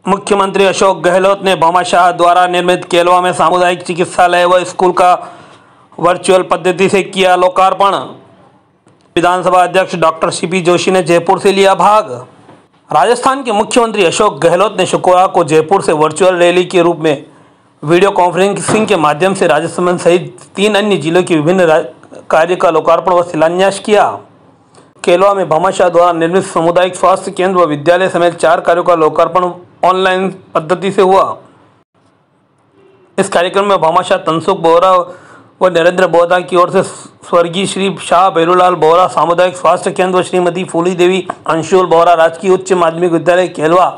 मुख्यमंत्री अशोक गहलोत ने भामाशाह द्वारा निर्मित केलवा में सामुदायिक चिकित्सालय व स्कूल का वर्चुअल पद्धति से किया लोकार्पण। विधानसभा अध्यक्ष डॉक्टर सीपी जोशी ने जयपुर से लिया भाग। राजस्थान के मुख्यमंत्री अशोक गहलोत ने शुक्रवार को जयपुर से वर्चुअल रैली के रूप में वीडियो कॉन्फ्रेंसिंग के माध्यम से राजसमंद सहित 3 अन्य जिलों के विभिन्न कार्य का लोकार्पण व शिलान्यास किया। केलवा में भामाशाह द्वारा निर्मित सामुदायिक स्वास्थ्य केंद्र व विद्यालय समेत 4 कार्यों का लोकार्पण ऑनलाइन पद्धति से हुआ। इस कार्यक्रम में भामाशाह तनसुख बोहरा व नरेंद्र बोहरा की ओर से स्वर्गीय श्री शाह भैरूलाल बोहरा सामुदायिक स्वास्थ्य केंद्र व श्रीमती फूली देवी अंशुल बोहरा राजकीय उच्च माध्यमिक विद्यालय केलवा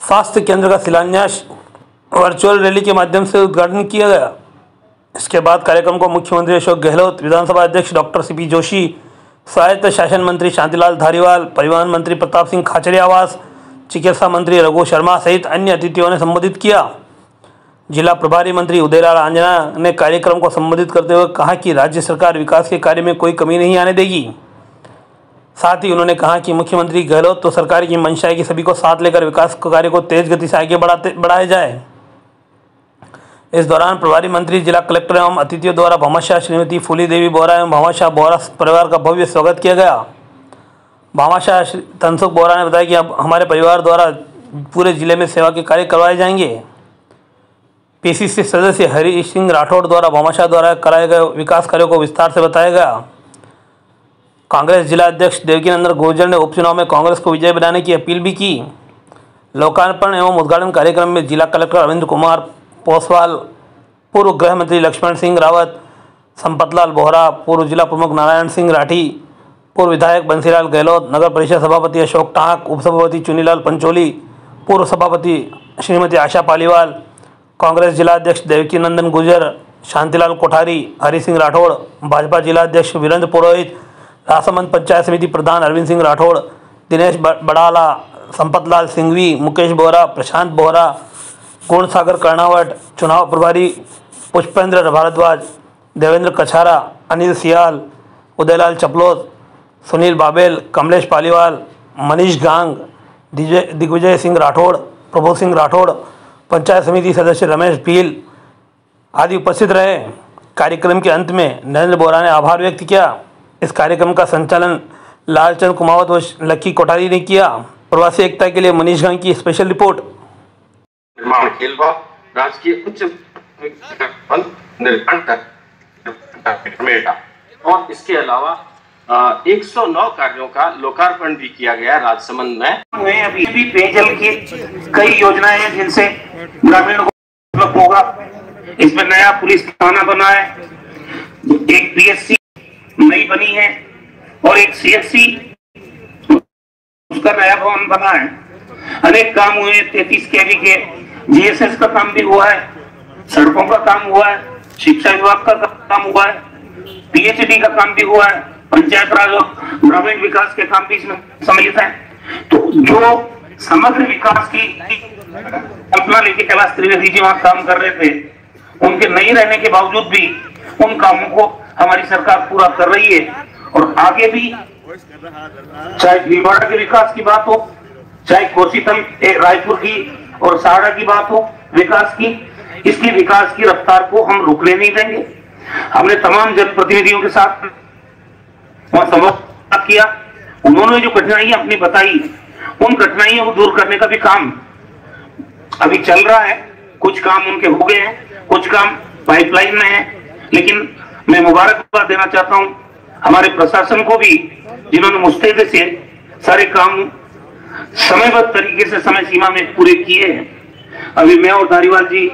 स्वास्थ्य केंद्र का शिलान्यास वर्चुअल रैली के माध्यम से उद्घाटन किया गया। इसके बाद कार्यक्रम को मुख्यमंत्री अशोक गहलोत, विधानसभा अध्यक्ष डॉक्टर सीपी जोशी, स्वायत्त शासन मंत्री शांतिलाल धारीवाल, परिवहन मंत्री प्रताप सिंह खाचरियावास, चिकित्सा मंत्री रघु शर्मा सहित अन्य अतिथियों ने संबोधित किया। जिला प्रभारी मंत्री उदयलाल आंजना ने कार्यक्रम को संबोधित करते हुए कहा कि राज्य सरकार विकास के कार्य में कोई कमी नहीं आने देगी। साथ ही उन्होंने कहा कि मुख्यमंत्री गहलोत तो सरकार की मंशा है कि सभी को साथ लेकर विकास कार्य को तेज गति से आगे बढ़ाया जाए। इस दौरान प्रभारी मंत्री, जिला कलेक्टर एवं अतिथियों द्वारा भामाशाह श्रीमती फूली देवी बोहरा एवं भामाशाह बोहरा परिवार का भव्य स्वागत किया गया। भामाशाह तनसुख बोहरा ने बताया कि अब हमारे परिवार द्वारा पूरे जिले में सेवा के कार्य करवाए जाएंगे। पीसीसी सदस्य हरि सिंह राठौड़ द्वारा भामाशाह द्वारा कराए गए विकास कार्यों को विस्तार से बताया गया। कांग्रेस जिला अध्यक्ष देवकीनंदन गुर्जर ने उपचुनाव में कांग्रेस को विजय बनाने की अपील भी की। लोकार्पण एवं उद्घाटन कार्यक्रम में जिला कलेक्टर अरविंद कुमार पोसवाल, पूर्व गृह मंत्री लक्ष्मण सिंह रावत, संपतलाल बोहरा, पूर्व जिला प्रमुख नारायण सिंह राठी, पूर्व विधायक बंसीलाल गहलोत, नगर परिषद सभापति अशोक टाक, उपसभापति चुनीलाल पंचोली, पूर्व सभापति श्रीमती आशा पालीवाल, कांग्रेस जिला अध्यक्ष देवकीनंदन गुर्जर, शांतिलाल कोठारी, हरि सिंह राठौड़, भाजपा जिला अध्यक्ष वीरेंद्र पुरोहित, राजसमंद पंचायत समिति प्रधान अरविंद सिंह राठौड़, दिनेश बड़ाला, संपतलाल सिंघवी, मुकेश बोहरा, प्रशांत बोहरा, गुणसागर कर्णावट, चुनाव प्रभारी पुष्पेंद्र भारद्वाज, देवेंद्र कछारा, अनिल सियाल, उदयलाल चपलोत, सुनील बाबेल, कमलेश पालीवाल, मनीष गांग, दिग्विजय सिंह राठौड़, प्रभु सिंह राठौड़, पंचायत समिति सदस्य रमेश भील आदि उपस्थित रहे। कार्यक्रम के अंत में नरेंद्र बोहरा ने आभार व्यक्त किया। इस कार्यक्रम का संचालन लालचंद कुमावत व लक्की कोठारी ने किया। प्रवासी एकता के लिए मनीष गांग की स्पेशल रिपोर्ट। निर्माण केलवा राजकीय उच्च और इसके अलावा 109 कार्यों का लोकार्पण भी किया गया राजसमंद में। अभी भी पेयजल की कई योजनाएं हैं जिनसे ग्रामीण को उपलब्ध होगा। इसमें नया पुलिस थाना बना है, एक पीएससी नई बनी है और एक सीएचसी उसका नया भवन बना है। अनेक काम हुए, 33 केवी के जीएसएस का काम भी हुआ है, सड़कों का काम हुआ है, शिक्षा विभाग का काम हुआ है, पीएचडी का काम भी हुआ है, पंचायत राज और ग्रामीण विकास के काम भी इसमें सम्मिलित है। तो जो समग्र विकास की कल्पना लेके कैलाश त्रिवेदी जी वहां काम कर रहे थे, उनके नहीं रहने के बावजूद भी उन कामों को हमारी सरकार पूरा कर रही है और आगे भी, चाहे भीलवाड़ा के विकास की बात हो, चाहे कोसीतल रायपुर की और सहाड़ा की बात हो विकास की, इसकी विकास की रफ्तार को हम रुकने नहीं देंगे। हमने तमाम जनप्रतिनिधियों के साथ वहां संवाद किया। उन्होंने जो कठिनाइयां अपनी बताई, उन कठिनाइयों को दूर करने का भी काम अभी चल रहा है। कुछ काम उनके हो गए हैं, कुछ काम पाइपलाइन में है। लेकिन मैं मुबारकबाद देना चाहता हूं हमारे प्रशासन को भी, जिन्होंने मुस्तैदी से सारे काम समयबद्ध तरीके से समय सीमा में पूरे किए हैं। अभी मैं और धारीवाल जी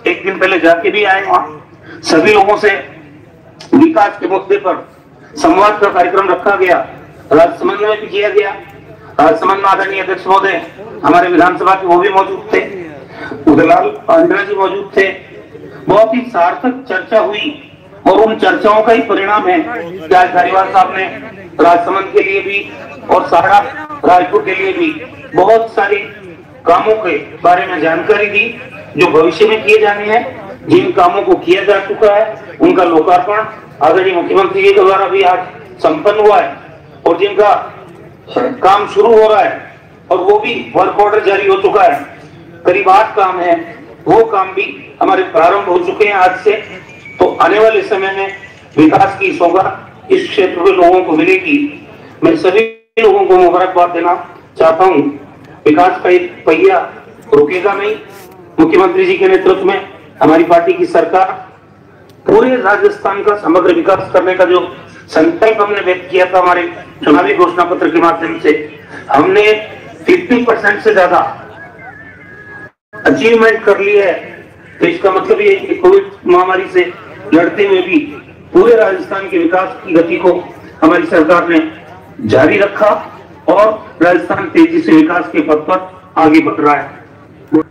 एक दिन पहले जाके भी आए, वहां सभी लोगों से विकास के मुद्दे पर संवाद का कार्यक्रम रखा गया, राजसमंद में भी किया गया। राजसमंद में आदरणीय अध्यक्ष महोदय हमारे विधानसभा के वो भी मौजूद थे, उदयलाल आंजना जी मौजूद थे। बहुत ही सार्थक चर्चा हुई और उन चर्चाओं का ही परिणाम है कि आज धारीवाल साहब ने राजसमंद के लिए भी और सहाड़ा रायपुर के लिए भी बहुत सारे कामों के बारे में जानकारी दी जो भविष्य में किए जाने हैं। जिन कामों को किया जा चुका है उनका लोकार्पण आदरणीय मुख्यमंत्री जी के द्वारा भी आज संपन्न हुआ है और जिनका काम शुरू हो रहा है और वो भी वर्क ऑर्डर जारी हो चुका है। करीब 8 काम है, वो काम भी हमारे प्रारंभ हो चुके हैं आज से। तो आने वाले समय में विकास की सौगात इस क्षेत्र के लोगों को मिलेगी। मैं सभी लोगों को मुबारकबाद देना चाहता हूँ। विकास का एक पहिया रुकेगा नहीं। मुख्यमंत्री जी के नेतृत्व में हमारी पार्टी की सरकार पूरे राजस्थान का समग्र विकास करने का जो संकल्प हमने व्यक्त किया था हमारे चुनावी घोषणा पत्र के माध्यम से, हमने 50% से ज्यादा अचीवमेंट कर लिया है। तो इसका मतलब ये कि कोविड महामारी से लड़ते हुए भी पूरे राजस्थान के विकास की गति को हमारी सरकार ने जारी रखा और राजस्थान तेजी से विकास के पथ पर आगे बढ़ रहा है।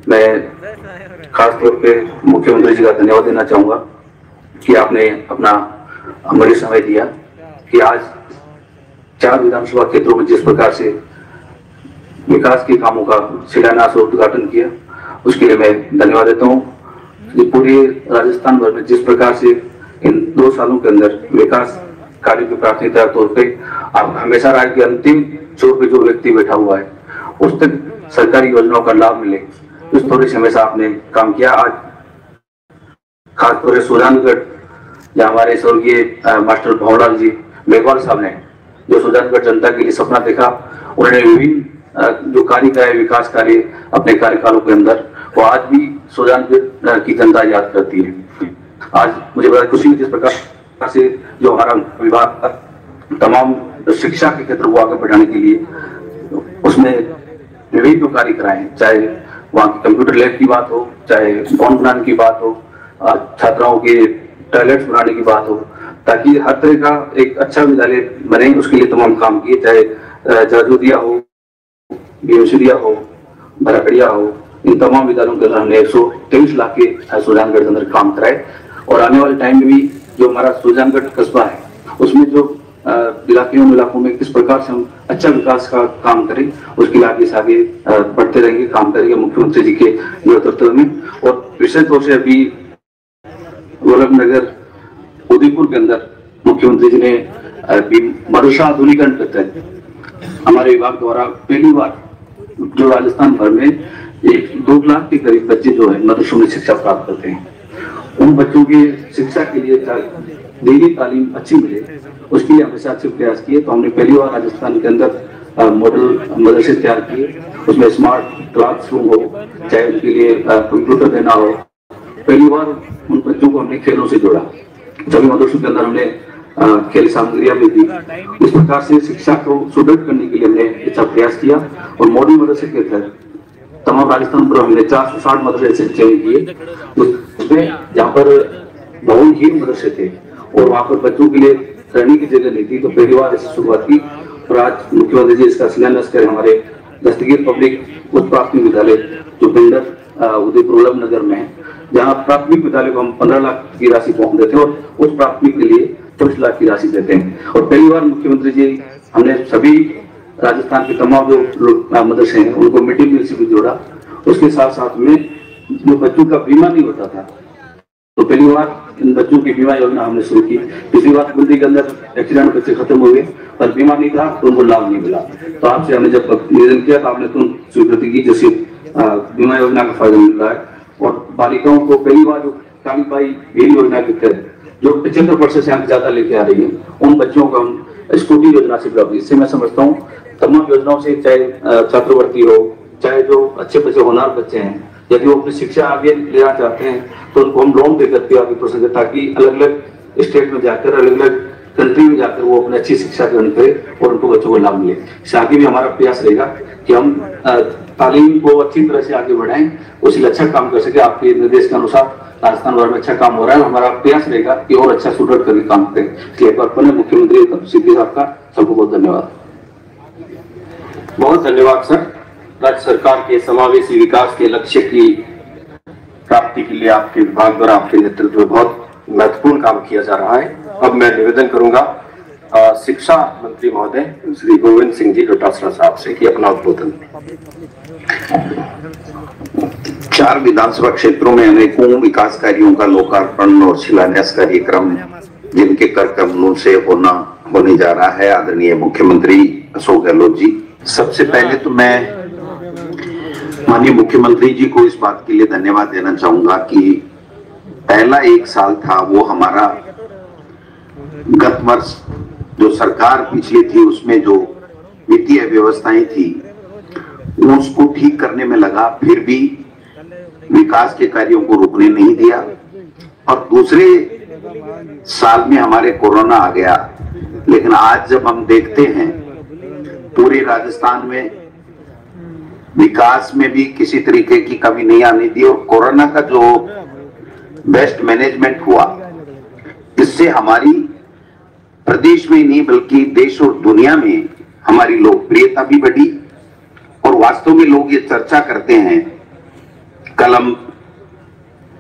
मैं खास तौर पे मुख्यमंत्री जी का धन्यवाद देना चाहूंगा कि आपने अपना अमूल्य समय दिया कि आज 4 विधानसभा क्षेत्रों में जिस प्रकार से विकास के कामों का शिलान्यास और उद्घाटन किया, उसके लिए मैं धन्यवाद देता हूँ। पूरे राजस्थान भर में जिस प्रकार से इन 2 सालों के अंदर विकास कार्य की प्राथमिकता तौर पे आप हमेशा राज्य के अंतिम छोर पे जो व्यक्ति बैठा हुआ है उस तक सरकारी योजनाओं का लाभ मिले, इस थोड़ी से हमेशा आपने काम किया। आज खासतौर से सुजानगढ़, जहाँ हमारे स्वर्गीय मास्टर भंवरलाल जी मेघवाल साहब ने जो सुजानगढ़ जनता के लिए सपना देखा, उन्होंने विभिन्न जो कार्य कराए विकास कार्य अपने कार्यकालों के अंदर, वो आज भी सुजानगढ़ की जनता याद करती है। आज मुझे बड़ा खुशी है जिस प्रकार से जो हमारा विभाग तमाम शिक्षा के क्षेत्र को आगे बढ़ाने के लिए उसमें विभिन्न जो कार्य कराए, चाहे वहाँ की कंप्यूटर लैब की बात हो, चाहे भवन बनाने की बात हो, छात्राओं के टॉयलेट्स बनाने की बात हो, ताकि हर तरह का एक अच्छा विद्यालय बने, उसके लिए तमाम काम किए। चाहे जाजूदिया हो, बीएमसीडिया हो, भराकड़िया हो, इन तमाम विद्यालयों के अंदर हमने 123 लाख के सुजानगढ़ के अंदर काम कराए। और आने वाले टाइम में भी जो हमारा सुजानगढ़ कस्बा है उसमें जो इलाकों में किस प्रकार से हम अच्छा विकास का काम करें, उसके लिए आगे से आगे बढ़ते रहेंगे, काम करेंगे मुख्यमंत्री जी के नेतृत्व में। और विशेष तौर से अभी गोरखनगर उदयपुर के अंदर मुख्यमंत्री जी ने मदरसा आधुनिकीकरण के तहत हमारे विभाग द्वारा पहली बार जो राजस्थान भर में 2 लाख के करीब बच्चे जो है मदरसों में शिक्षा प्राप्त करते हैं, उन बच्चों की शिक्षा के लिए डेली तालीम अच्छी मिले, उसके लिए हमेशा अच्छे प्रयास किए। तो हमने पहली बार राजस्थान के अंदर मॉडल मदरसे तैयार किए, उसमें स्मार्ट क्लासरूम हो, चाहे उनके लिए कंप्यूटर देना हो। पहली बार उन बच्चों को हमने खेलों से जोड़ा, सभी मदरसों के अंदर हमने खेल सामग्रियां भी दी। इस प्रकार से शिक्षा को सुदृढ़ करने के लिए हमने अच्छा प्रयास किया। और मॉडल मदरसे के तहत तमाम राजस्थान पर हमने 460 मदरसे चयन किए, उसमें जहाँ पर भवनहीन मदरसे थे और वहाँ पर बच्चों के लिए रहने की जगह नहीं थी, तो पहली बार इसकी शुरुआत की। और आज मुख्यमंत्री जी इसका शिलान्यास करें हमारे दस्तगीर पब्लिक उच्च प्राथमिक विद्यालय जो पिंडर उदयपुर नगर में है, जहाँ प्राथमिक विद्यालय को हम 15 लाख की राशि पहुंच देते हैं और उच्च प्राथमिक के लिए 24 लाख की राशि देते हैं। और पहली बार मुख्यमंत्री जी हमने सभी राजस्थान के तमाम जो मदरसे हैं उनको मिड डे मील से भी जोड़ा। उसके साथ साथ में जो बच्चों का बीमा नहीं होता था, तो पहली बार इन बच्चों की बीमा योजना हमने शुरू की। पिछली बार बंदी के अंदर एक्सीडेंट बच्चे खत्म हो गए पर बीमा नहीं था तो उनको लाभ नहीं मिला। तो आपसे हमने जब निवेदन किया तो आपने तुरंत स्वीकृति की, जैसे बीमा योजना का फायदा मिल रहा है। और बालिकाओं को पहली बार जो कालीबाई बेल योजना के तहत जो 75% से ज्यादा लेके आ रही है, उन बच्चों को हम स्कूटी योजना से प्राप्त। इससे मैं समझता हूँ तमाम योजनाओं से, चाहे छात्रवृत्ति हो, चाहे जो अच्छे बच्चे होनहार बच्चे हैं, यदि वो अपनी शिक्षा आगे लेना चाहते हैं तो उनको हम लोन देकर के आगे प्रोसेस करें, ताकि अलग अलग स्टेट में जाकर, अलग अलग कंट्री में जाकर वो अपनी अच्छी शिक्षा ग्रहण करें और उनको बच्चों को लाभ मिले। इससे आगे भी हमारा प्रयास रहेगा कि हम तालीम को अच्छी तरह से आगे बढ़ाएं, उसके लिए अच्छा काम कर सके। आपके निर्देश के अनुसार राजस्थान भर में अच्छा काम हो रहा है, हमारा प्रयास रहेगा कि और अच्छा सुदृढ़ करके काम करें। इसलिए एक बार पुनः मुख्यमंत्री सीपी साहब का सबको बहुत धन्यवाद। बहुत धन्यवाद सर। राज्य सरकार के समावेशी विकास के लक्ष्य की प्राप्ति के लिए आपके विभाग द्वारा आपके नेतृत्व में बहुत महत्वपूर्ण काम किया जा रहा है। अब मैं निवेदन करूंगा शिक्षा मंत्री महोदय श्री गोविंद सिंह जी डोटासरा साहब से कि अपना उद्बोधन। 4 विधानसभा क्षेत्रों में अनेकों विकास कार्यों का लोकार्पण और शिलान्यास कार्यक्रम जिनके कर कमलों से होने जा रहा है आदरणीय मुख्यमंत्री अशोक गहलोत जी। सबसे पहले तो मैं माननीय मुख्यमंत्री जी को इस बात के लिए धन्यवाद देना चाहूंगा कि पहला 1 साल था वो हमारा गत वर्ष जो सरकार पिछली थी उसमें जो वित्तीय व्यवस्थाएं थी उसको ठीक करने में लगा, फिर भी विकास के कार्यों को रुकने नहीं दिया। और दूसरे साल में हमारे कोरोना आ गया, लेकिन आज जब हम देखते हैं पूरे राजस्थान में विकास में भी किसी तरीके की कमी नहीं आने दी, और कोरोना का जो बेस्ट मैनेजमेंट हुआ इससे हमारी प्रदेश में नहीं बल्कि देश और दुनिया में हमारी लोकप्रियता भी बढ़ी। और वास्तव में लोग ये चर्चा करते हैं, कल हम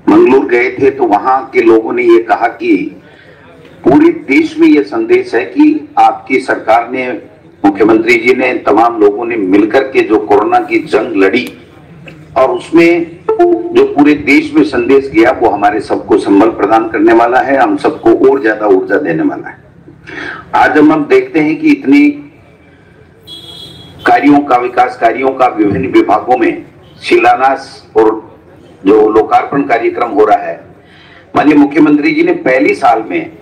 मंगलूर गए थे तो वहां के लोगों ने ये कहा कि पूरे देश में ये संदेश है कि आपकी सरकार ने, मुख्यमंत्री जी ने, तमाम लोगों ने मिलकर के जो कोरोना की जंग लड़ी और उसमें जो पूरे देश में संदेश गया वो हमारे सबको संबल प्रदान करने वाला है, हम सबको और ज्यादा ऊर्जा देने वाला है। आज हम देखते हैं कि इतनी कार्यों का, विकास कार्यों का विभिन्न विभागों में शिलान्यास और जो लोकार्पण कार्यक्रम हो रहा है। माननीय मुख्यमंत्री जी ने पहली साल में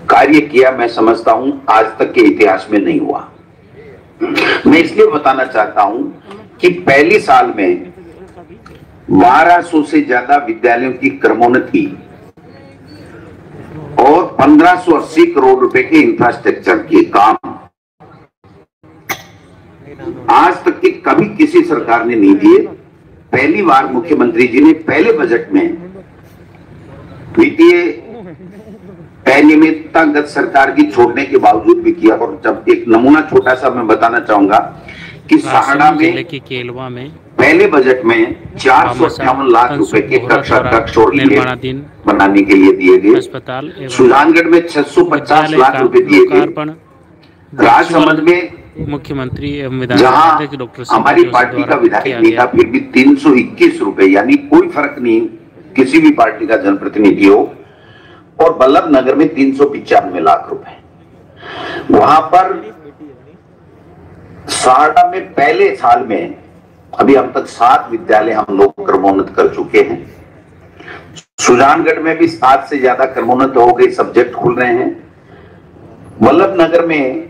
कार्य किया, मैं समझता हूं आज तक के इतिहास में नहीं हुआ। मैं इसलिए बताना चाहता हूं कि पहली साल में 1200 से ज्यादा विद्यालयों की क्रमोन्नति और 1580 करोड़ रुपए के इंफ्रास्ट्रक्चर के काम आज तक के कभी किसी सरकार ने नहीं दिए। पहली बार मुख्यमंत्री जी ने पहले बजट में वित्तीय अनियमितता गत सरकार की छोड़ने के बावजूद भी किया। और जब एक नमूना छोटा सा मैं बताना चाहूंगा कि सहाड़ा में केलवा में पहले बजट में 458 लाख रुपए के कक्ष और बनाने के लिए दिए गए। अस्पताल सुजानगढ़ में 650 लाख रुपए दिए गए। राजसमंद में मुख्यमंत्री जहां हमारी पार्टी का विधायक नहीं था फिर भी 321 रुपए, यानी कोई फर्क नहीं किसी भी पार्टी का जनप्रतिनिधि हो। और बल्लभ नगर में 395 लाख रुपए। वहां पर सहाड़ा में पहले साल में अभी हम तक 7 विद्यालय हम लोग क्रमोन्नत कर चुके हैं। सुजानगढ़ में भी 7 से ज्यादा क्रमोन्नत हो गए, सब्जेक्ट खुल रहे हैं। बल्लभ नगर में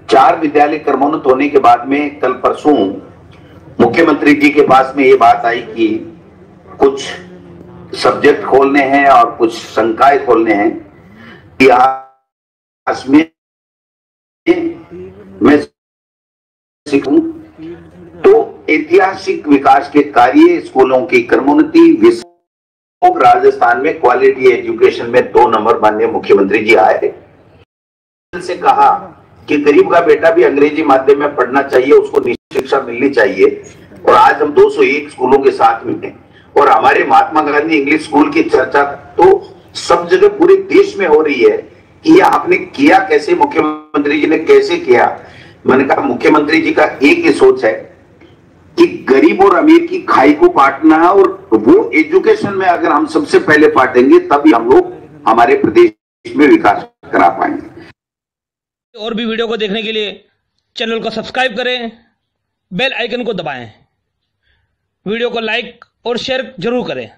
4 विद्यालय क्रमोन्नत होने के बाद में कल परसों मुख्यमंत्री जी के पास में ये बात आई कि कुछ सब्जेक्ट खोलने हैं और कुछ संकाय खोलने हैं। इतिहास में मैं सीखूं तो ऐतिहासिक विकास के कार्य, स्कूलों की क्रमोन्नति, राजस्थान में क्वालिटी एजुकेशन में 2 नंबर माननीय मुख्यमंत्री जी आए। से कहा कि गरीब का बेटा भी अंग्रेजी माध्यम में पढ़ना चाहिए, उसको निश्चित शिक्षा मिलनी चाहिए। और आज हम 201 स्कूलों के साथ में हैं। और हमारे महात्मा गांधी इंग्लिश स्कूल की चर्चा तो सब जगह पूरे देश में हो रही है कि ये आपने किया कैसे, मुख्यमंत्री जी ने कैसे किया। मैंने कहा मुख्यमंत्री जी का एक ही सोच है कि गरीब और अमीर की खाई को बांटना है, और वो एजुकेशन में अगर हम सबसे पहले बांटेंगे तभी हम लोग हमारे प्रदेश में विकास करा पाएंगे। और भी वीडियो को देखने के लिए चैनल को सब्सक्राइब करें, बेल आइकन को दबाएं, वीडियो को लाइक और शेयर जरूर करें।